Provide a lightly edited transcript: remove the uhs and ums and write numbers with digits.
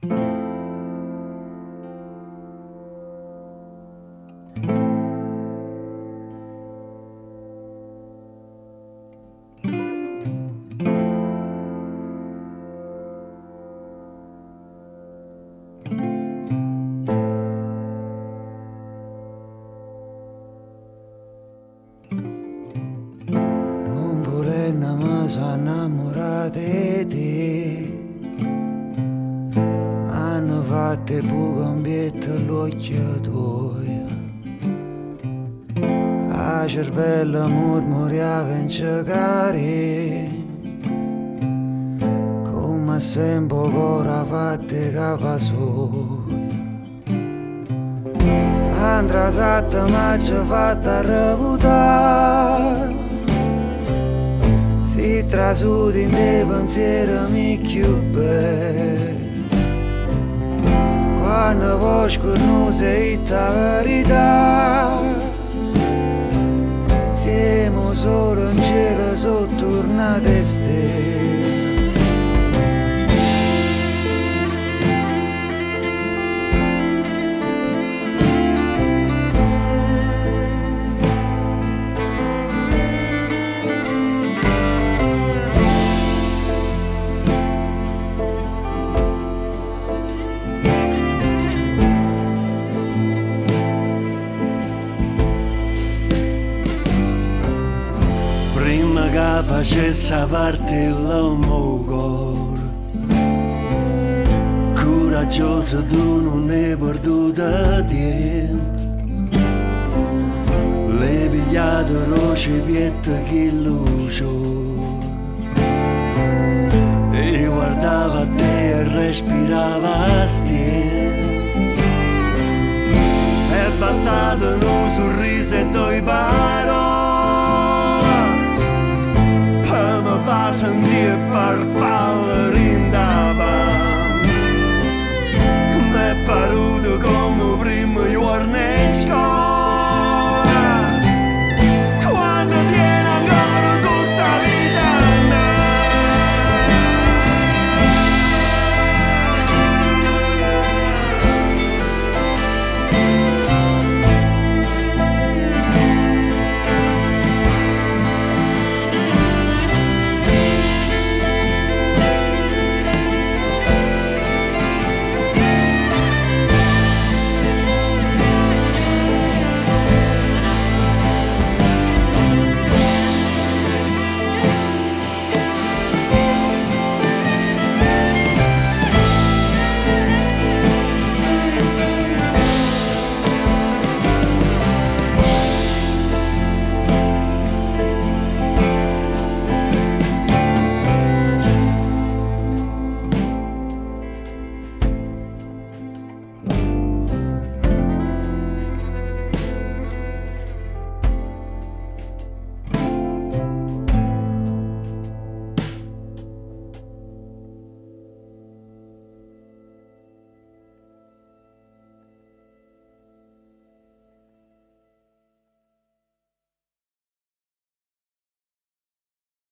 Non volenna mi sono innamorato di te, m'hanno fatto poco ambiente all'occhio tuoi. A cervello mormoriava in cercare, come sempre ora fatte capa sua. Andra satta ma ci ha fatta reputare, si trasuti in dei pensieri mi più belli. Quando poi sconosci la verità, siamo solo in cielo sotto tornate stelle. Prima che facesse parte l'uomo cuore, coraggioso tu non hai perduto tempo. Le pigliato roce piette che luce e guardava te e respirava still. È bastato un sorriso e due parole fa sentire farfalle